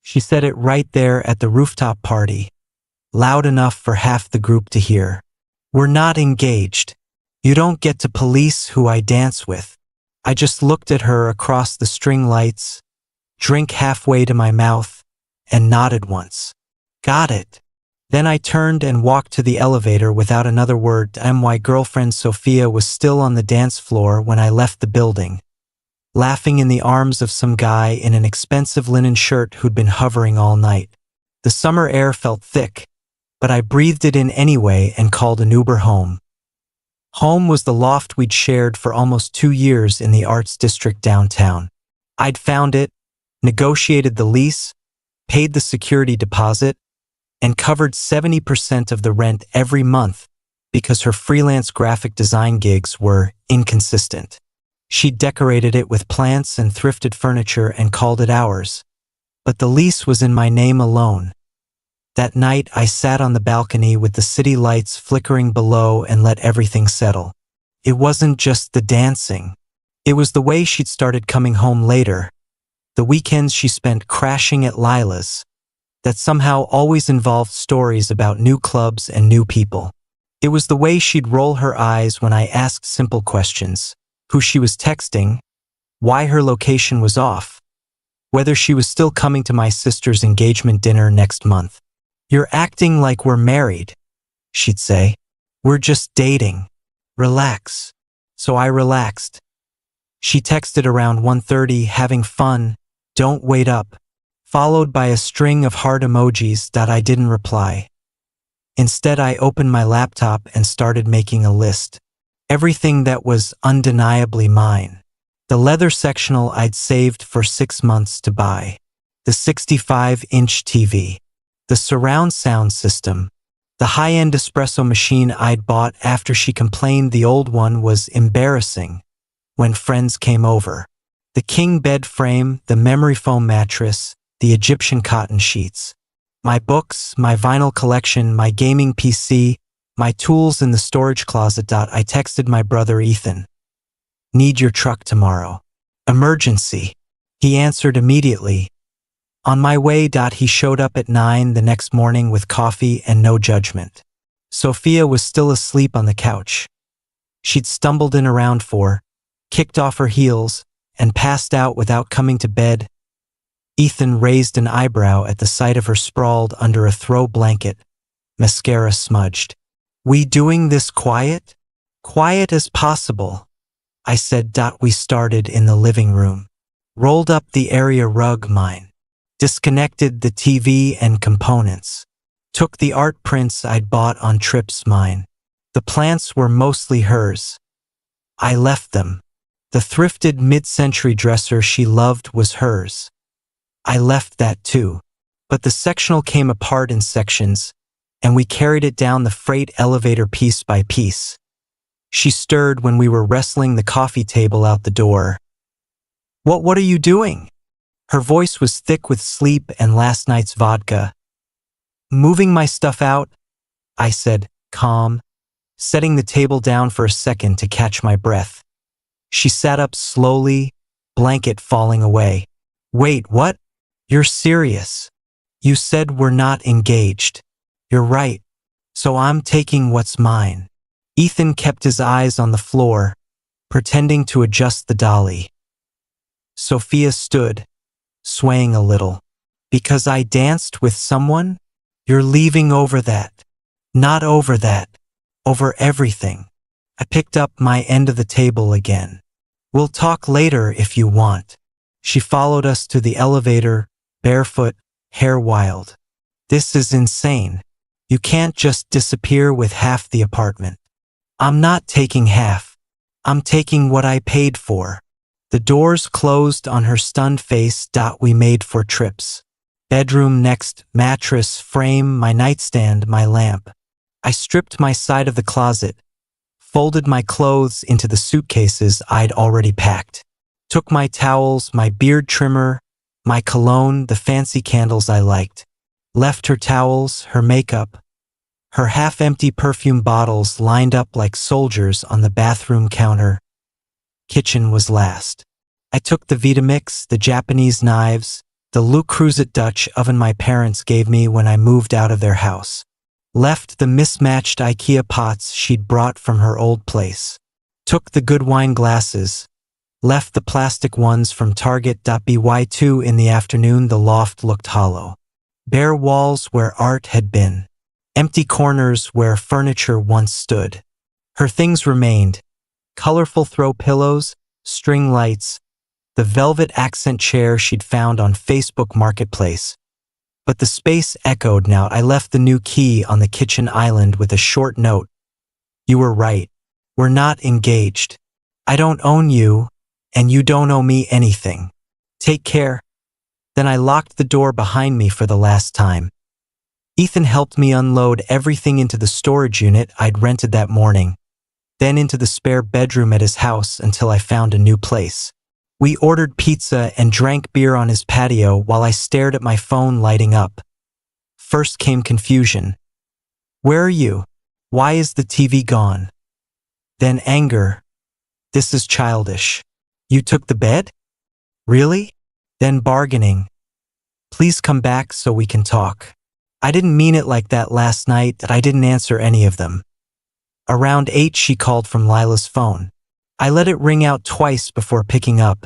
She said it right there at the rooftop party, loud enough for half the group to hear. We're not engaged. You don't get to police who I dance with. I just looked at her across the string lights, drink halfway to my mouth, and nodded once. Got it. Then I turned and walked to the elevator without another word. My girlfriend Sophia was still on the dance floor when I left the building, laughing in the arms of some guy in an expensive linen shirt who'd been hovering all night. The summer air felt thick, but I breathed it in anyway and called an Uber home. Home was the loft we'd shared for almost 2 years in the arts district downtown. I'd found it, negotiated the lease, paid the security deposit, and covered 70% of the rent every month because her freelance graphic design gigs were inconsistent. She'd decorated it with plants and thrifted furniture and called it ours, but the lease was in my name alone. That night, I sat on the balcony with the city lights flickering below and let everything settle. It wasn't just the dancing. It was the way she'd started coming home later, the weekends she spent crashing at Lila's, that somehow always involved stories about new clubs and new people. It was the way she'd roll her eyes when I asked simple questions: who she was texting, why her location was off, whether she was still coming to my sister's engagement dinner next month. You're acting like we're married, she'd say. We're just dating. Relax. So I relaxed. She texted around 1:30, having fun, don't wait up, followed by a string of heart emojis that I didn't reply. Instead, I opened my laptop and started making a list. Everything that was undeniably mine. The leather sectional I'd saved for 6 months to buy. The 65-inch TV. The surround sound system. The high-end espresso machine I'd bought after she complained the old one was embarrassing when friends came over. The king bed frame, the memory foam mattress, the Egyptian cotton sheets. My books, my vinyl collection, my gaming PC, my tools in the storage closet. I texted my brother Ethan. Need your truck tomorrow. Emergency. He answered immediately. On my way. He showed up at 9 the next morning with coffee and no judgment. Sophia was still asleep on the couch. She'd stumbled in around 4, kicked off her heels, and passed out without coming to bed. Ethan raised an eyebrow at the sight of her sprawled under a throw blanket, mascara smudged. We doing this quiet? Quiet as possible, I said. We started in the living room. Rolled up the area rug mine. Disconnected the TV and components. Took the art prints I'd bought on trips mine. The plants were mostly hers. I left them. The thrifted mid-century dresser she loved was hers. I left that too. But the sectional came apart in sections, and we carried it down the freight elevator piece by piece. She stirred when we were wrestling the coffee table out the door. What are you doing? Her voice was thick with sleep and last night's vodka. Moving my stuff out, I said, calm, setting the table down for a second to catch my breath. She sat up slowly, blanket falling away. Wait, what? You're serious? You said we're not engaged. You're right. So I'm taking what's mine. Ethan kept his eyes on the floor, pretending to adjust the dolly. Sophia stood, swaying a little. Because I danced with someone? You're leaving over that. Not over that. Over everything. I picked up my end of the table again. We'll talk later if you want. She followed us to the elevator, barefoot, hair wild. This is insane. You can't just disappear with half the apartment. I'm not taking half. I'm taking what I paid for. The doors closed on her stunned face. We made 4 trips. Bedroom next, mattress, frame, my nightstand, my lamp. I stripped my side of the closet, folded my clothes into the suitcases I'd already packed. Took my towels, my beard trimmer, my cologne, the fancy candles I liked. Left her towels, her makeup, her half-empty perfume bottles lined up like soldiers on the bathroom counter. Kitchen was last. I took the Vitamix, the Japanese knives, the Le Creuset Dutch oven my parents gave me when I moved out of their house. Left the mismatched IKEA pots she'd brought from her old place. Took the good wine glasses. Left the plastic ones from Target. By 2 in the afternoon, the loft looked hollow. Bare walls where art had been. Empty corners where furniture once stood. Her things remained. Colorful throw pillows, string lights, the velvet accent chair she'd found on Facebook Marketplace. But the space echoed now. I left the new key on the kitchen island with a short note. You were right. We're not engaged. I don't own you, and you don't owe me anything. Take care. Then I locked the door behind me for the last time. Ethan helped me unload everything into the storage unit I'd rented that morning, then into the spare bedroom at his house until I found a new place. We ordered pizza and drank beer on his patio while I stared at my phone lighting up. First came confusion. Where are you? Why is the TV gone? Then anger. This is childish. You took the bed? Really? Then bargaining. Please come back so we can talk. I didn't mean it like that last night. I didn't answer any of them. Around 8 she called from Lila's phone. I let it ring out twice before picking up.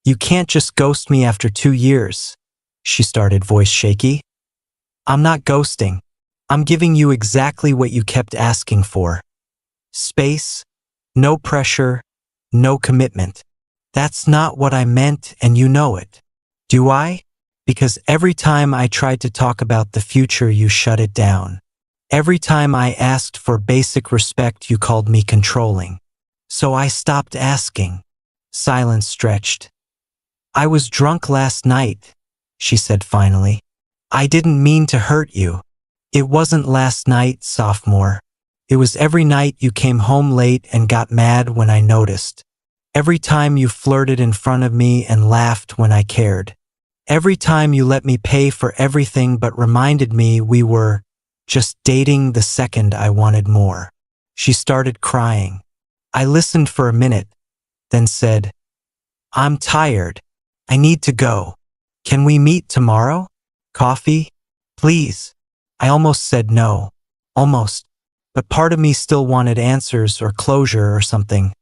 You can't just ghost me after 2 years, she started, voice shaky. I'm not ghosting. I'm giving you exactly what you kept asking for. Space, no pressure, no commitment. That's not what I meant, and you know it. Do I? Because every time I tried to talk about the future, you shut it down. Every time I asked for basic respect, you called me controlling. So I stopped asking. Silence stretched. I was drunk last night, she said finally. I didn't mean to hurt you. It wasn't last night, sophomore. It was every night you came home late and got mad when I noticed. Every time you flirted in front of me and laughed when I cared. Every time you let me pay for everything but reminded me we were just dating the second I wanted more. She started crying. I listened for a minute, then said, I'm tired. I need to go. Can we meet tomorrow? Coffee? Please. I almost said no. Almost. But part of me still wanted answers or closure or something.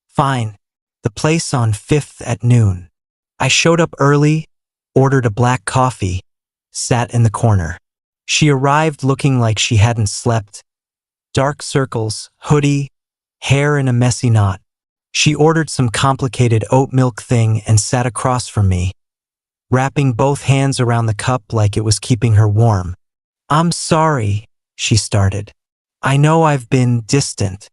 Fine. The place on 5th at noon. I showed up early, ordered a black coffee, sat in the corner. She arrived looking like she hadn't slept. Dark circles, hoodie, hair in a messy knot. She ordered some complicated oat milk thing and sat across from me, wrapping both hands around the cup like it was keeping her warm. I'm sorry, she started. I know I've been distant.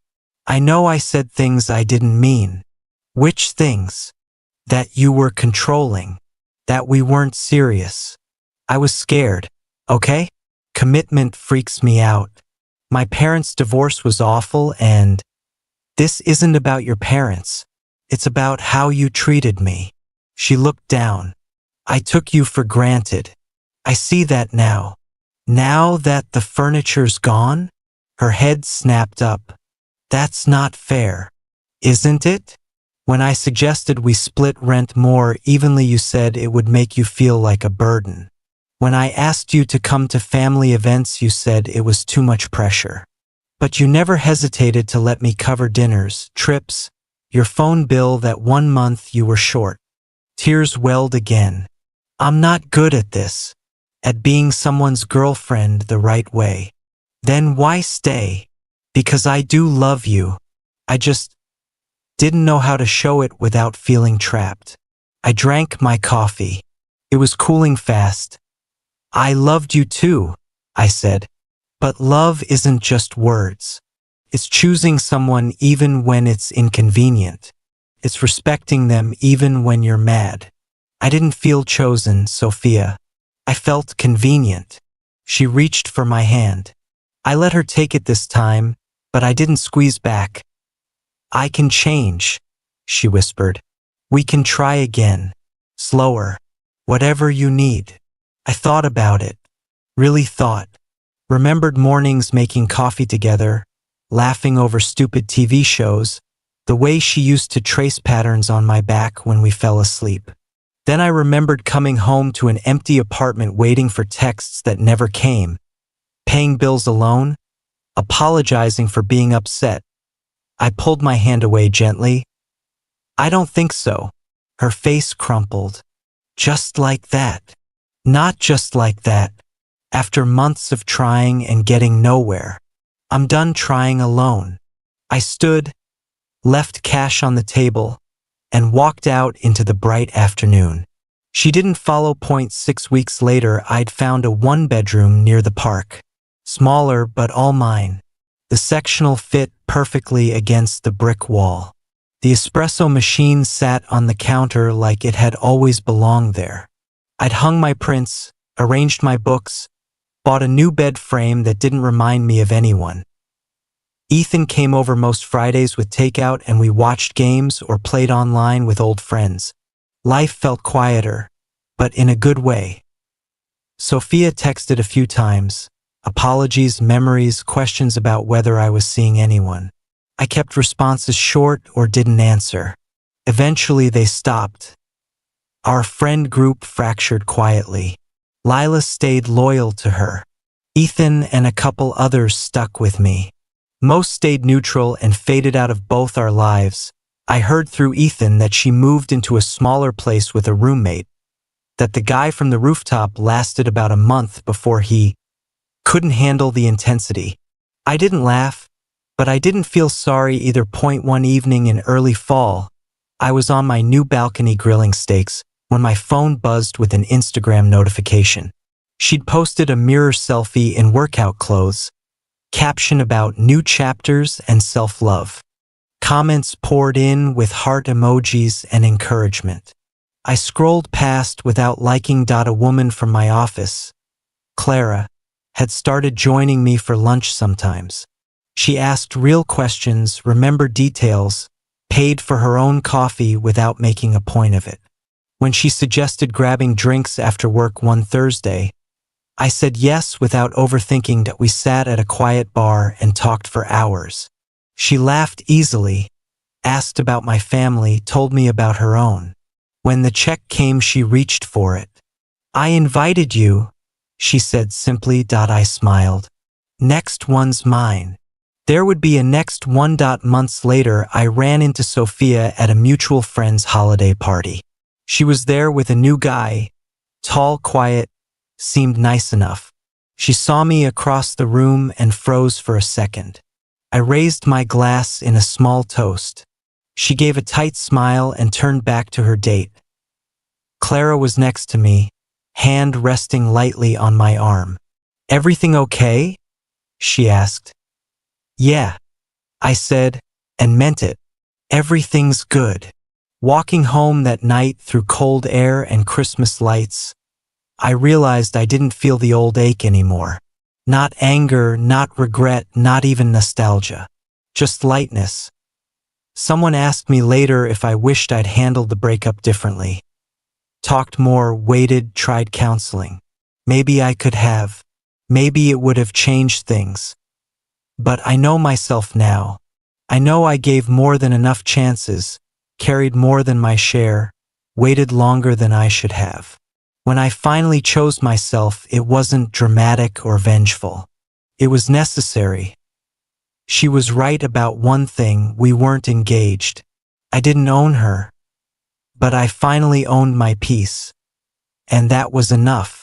I know I said things I didn't mean. Which things? That you were controlling. That we weren't serious. I was scared, okay? Commitment freaks me out. My parents' divorce was awful, and this isn't about your parents. It's about how you treated me. She looked down. I took you for granted. I see that now. Now that the furniture's gone? Her head snapped up. That's not fair, isn't it? When I suggested we split rent more evenly, you said it would make you feel like a burden. When I asked you to come to family events, you said it was too much pressure. But you never hesitated to let me cover dinners, trips, your phone bill that 1 month you were short. Tears welled again. I'm not good at this, at being someone's girlfriend the right way. Then why stay? Because I do love you. I just didn't know how to show it without feeling trapped. I drank my coffee. It was cooling fast. I loved you too, I said. But love isn't just words. It's choosing someone even when it's inconvenient. It's respecting them even when you're mad. I didn't feel chosen, Sophia. I felt convenient. She reached for my hand. I let her take it this time, but I didn't squeeze back. I can change, she whispered. We can try again. Slower. Whatever you need. I thought about it. Really thought. Remembered mornings making coffee together, laughing over stupid TV shows, the way she used to trace patterns on my back when we fell asleep. Then I remembered coming home to an empty apartment waiting for texts that never came, paying bills alone, apologizing for being upset. I pulled my hand away gently. I don't think so. Her face crumpled. Just like that. Not just like that. After months of trying and getting nowhere. I'm done trying alone. I stood, left cash on the table, and walked out into the bright afternoon. She didn't follow. 6 weeks later, I'd found a one-bedroom near the park. Smaller, but all mine. The sectional fit perfectly against the brick wall. The espresso machine sat on the counter like it had always belonged there. I'd hung my prints, arranged my books, bought a new bed frame that didn't remind me of anyone. Ethan came over most Fridays with takeout, and we watched games or played online with old friends. Life felt quieter, but in a good way. Sophia texted a few times. Apologies, memories, questions about whether I was seeing anyone. I kept responses short or didn't answer. Eventually they stopped. Our friend group fractured quietly. Lila stayed loyal to her. Ethan and a couple others stuck with me. Most stayed neutral and faded out of both our lives. I heard through Ethan that she moved into a smaller place with a roommate, that the guy from the rooftop lasted about a month before he couldn't handle the intensity. I didn't laugh, but I didn't feel sorry either. One evening in early fall, I was on my new balcony grilling steaks when my phone buzzed with an Instagram notification. She'd posted a mirror selfie in workout clothes, caption about new chapters and self-love. Comments poured in with heart emojis and encouragement. I scrolled past without liking. A woman from my office, Clara, had started joining me for lunch sometimes. She asked real questions, remembered details, paid for her own coffee without making a point of it. When she suggested grabbing drinks after work one Thursday, I said yes without overthinking. We sat at a quiet bar and talked for hours. She laughed easily, asked about my family, told me about her own. When the check came, she reached for it. I invited you, she said simply. I smiled. Next one's mine. There would be a next one. Months later, I ran into Sophia at a mutual friend's holiday party. She was there with a new guy, tall, quiet, seemed nice enough. She saw me across the room and froze for a second. I raised my glass in a small toast. She gave a tight smile and turned back to her date. Clara was next to me, hand resting lightly on my arm. Everything okay? She asked. Yeah, I said, and meant it. Everything's good. Walking home that night through cold air and Christmas lights, I realized I didn't feel the old ache anymore. Not anger, not regret, not even nostalgia. Just lightness. Someone asked me later if I wished I'd handled the breakup differently. Talked more, waited, tried counseling. Maybe I could have. Maybe it would have changed things. But I know myself now. I know I gave more than enough chances, carried more than my share, waited longer than I should have. When I finally chose myself, it wasn't dramatic or vengeful. It was necessary. She was right about one thing: we weren't engaged. I didn't own her. But I finally owned my peace. And that was enough.